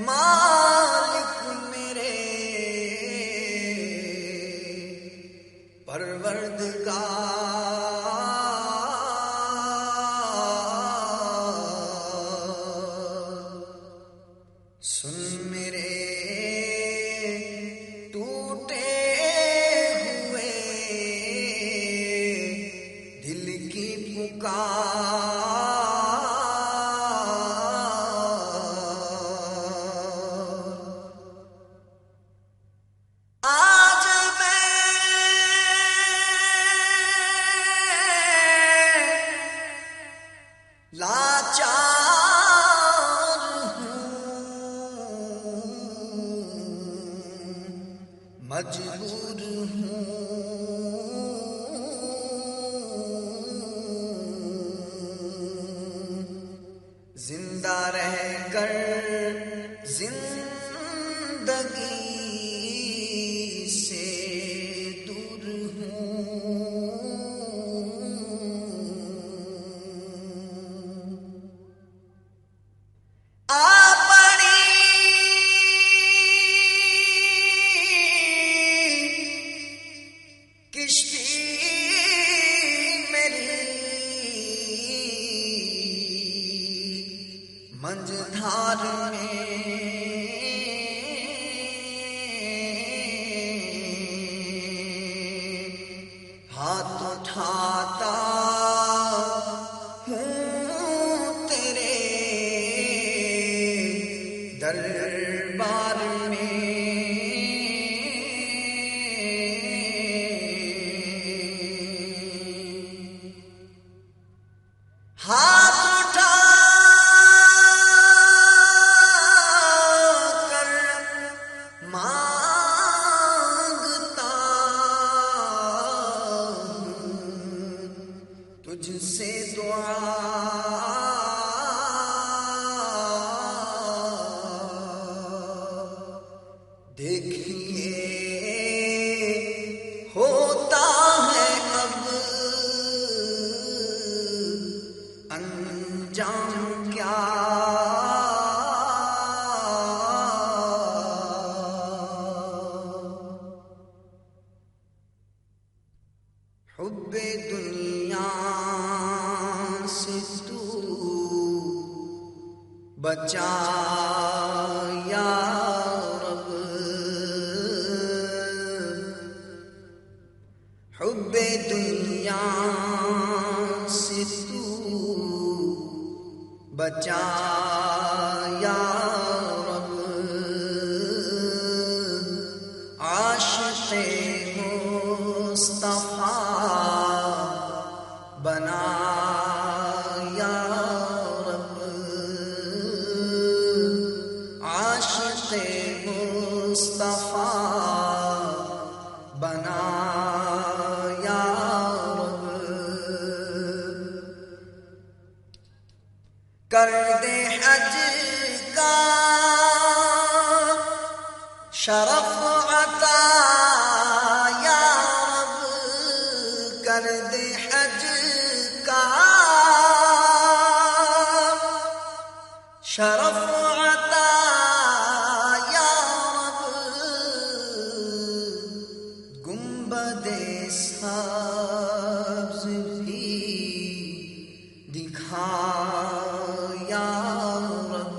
مالک میرے پروردگار، سن میرے ٹوٹے ہوئے دل کی پکار، آج میں لاچار ہوں، مجبور ہوں، زندہ رہ کر زندگی سے دور ہوں، اپنی کشتی میری منجھدھار میں ہاتھ اٹھاتا ہوں تیرے دربار میں، ہاتھ اٹھا کر مانگتا ہوں تجھ سے دعا، دیکھیے ہوتا ہے اب انجام کیا، حب دنیا سے تو بچا یا رب، حب دنیا سے تو بچا یا رب، عاشق مصطفیٰ بنا یا رب، عاشق مصطفیٰ بنا یا رب، کر دے حج کا شرف عطا یا رب، کر دے حج کا شرف عطا یا رب، گنبد سبز بھی دکھا یا رب،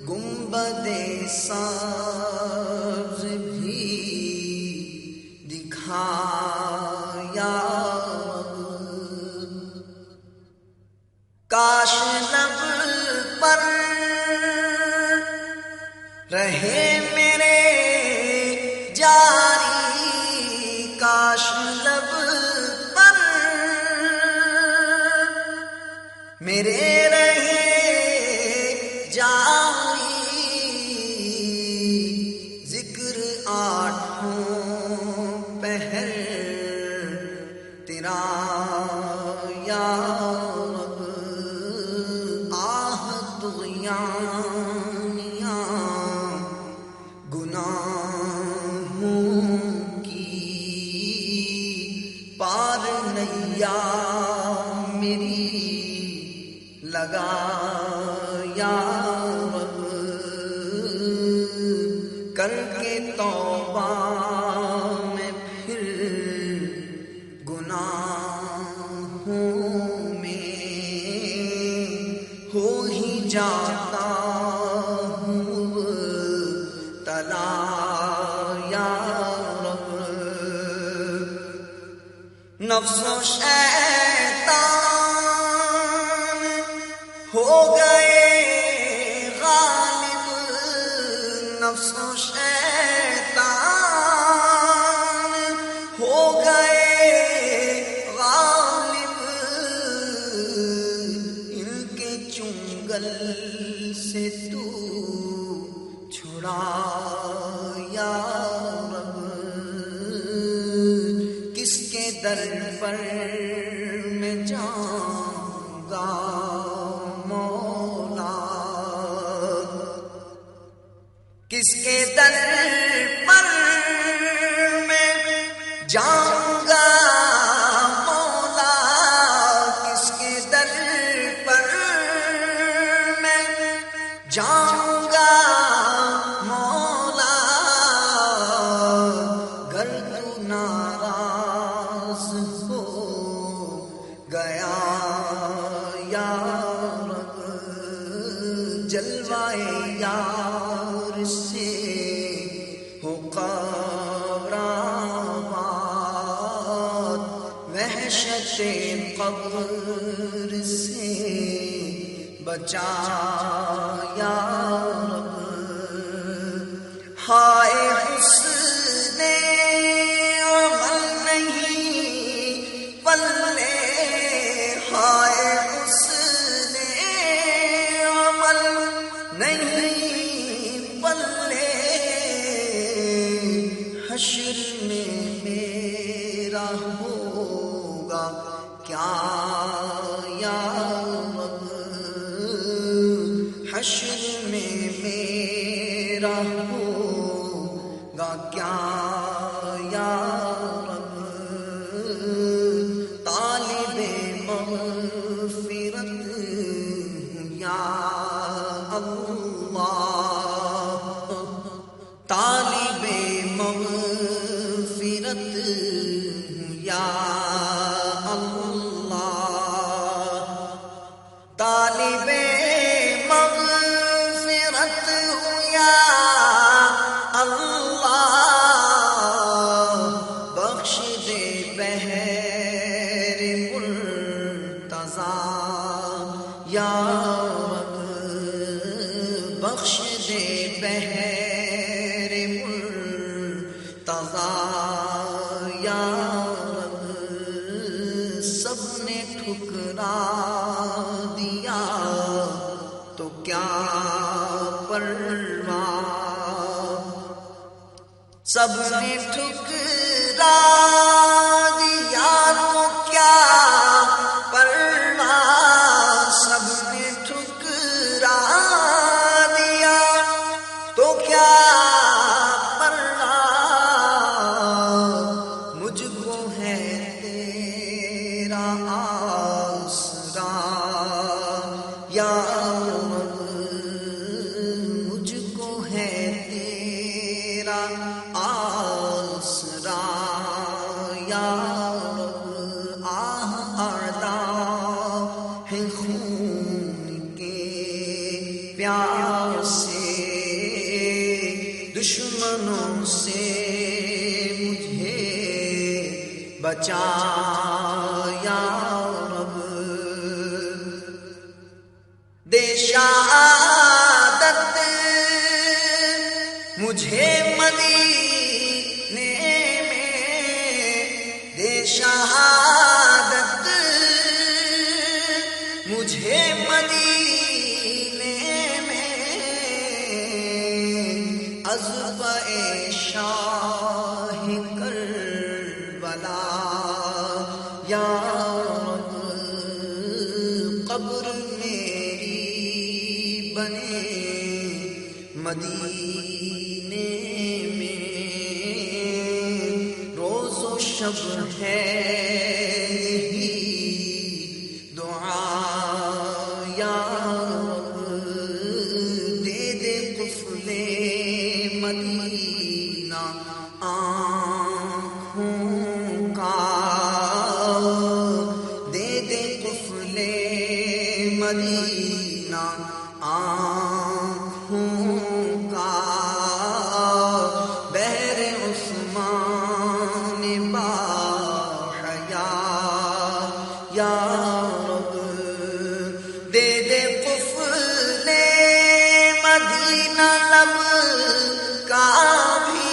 گنبد سبز بھی دکھا یا رب، کاش لب پر رہے میرے جاری، کاش لب پر میرے رہے جاری، ذکر آٹھوں پہر تیرا یا رب، آہ طغیانیاں گناہوں کی پار نیا میری لگا یا چاہتا ہوں تلا یا رب، نفس و شیطان ہو گئے غالب، نفس و شیطان ہو گئے غالب، ان کے چنگل سے تو چھڑا یا رب، کس کے در پر میں جاؤں گا مولا، کس کے در پر میں جاؤں گا مولا، کس کے در پر میں جاؤں گا مولا، گر تو ناراض ہو گیا یا رب، جلوائے یار سے ہو قبر آباد، وحشت قبر سے بچا یا رب، ہائے حسن عمل نہیں پلے، ہائے حسن عمل نہیں پلے، حشر میں میرا ہوگا کیا یا رب، حشر میں میرا ہوگا کیا یا رب، طالب مغفرت یا اللہ، طالب مغفرت یا اللہ، طالب مغفرت یا اللہ، بخش دے بحر مرتضی یا رب، بخش دے بحر مرتضی یا رب، سب نے ٹھکرا دیا تو کیا پرواہ، سب نے ٹھکرا دیا تو کیا پرواہ، سب نے ٹھکرا دیا تو کیا پرواہ، مجھ کو ہے تیرا آسرا یا رب، مجھ کو ہے تیرا آسرا یا رب، آہ اعداء ہیں خون کے پیاسے، دشمنوں سے مجھے بچا یا رب، دے شہادت مجھے مدینے میں، دے شہادت مجھے مدینے میں، عذبِ شاہ کربلا یا رب، قبر میری بنے مدینے میں، روز و شب ہے یہی دعا یا رب، دے دے قفل مدینہ آنکھوں کا، دے دے قفل مدینہ نہ لب کا بھی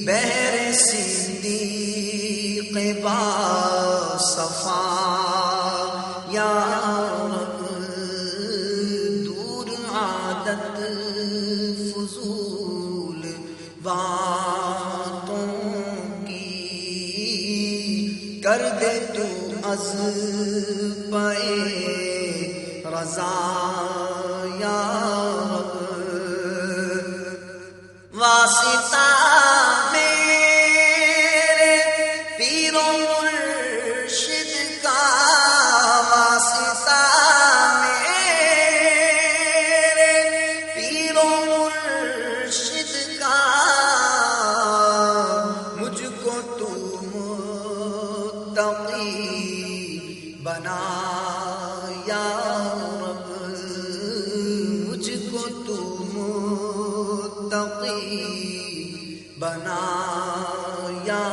بحر صدیق با صفا یا رب، دور عادت فضول باتوں کی کر دے تو از پائے رضا یا رب، واسطہ میرے پیر و مرشد کا، واسطہ میرے پیر و مرشد کا، مجھ کو تو متقی بنا یا رب، مجھ کو تو متقی بنا یا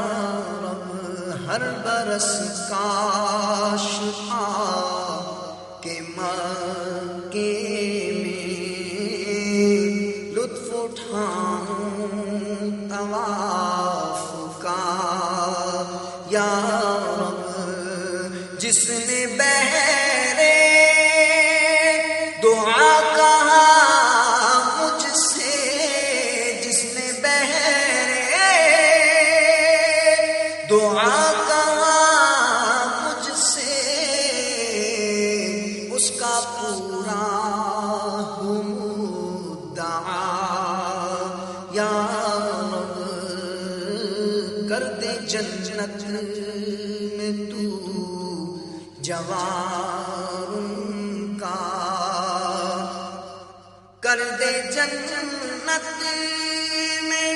رب، ہر برس کاش کہ مکے میں لطف اٹھاؤں طواف کا یا رب، جس نے بہرے دعا کہا مجھ سے، جس نے بہرے دعا کہا مجھ سے، اس کا پورا ہوں مدعا یا رب، کر دے جنت میں تو جواروں کا، کر دے جنت میں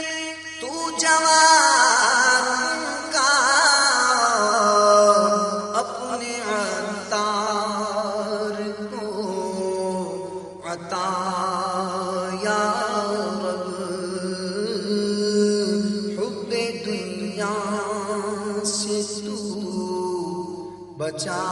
تو جواروں کا، اپنے عطار کو عطا یا رب، حب دنیا سے تو بچا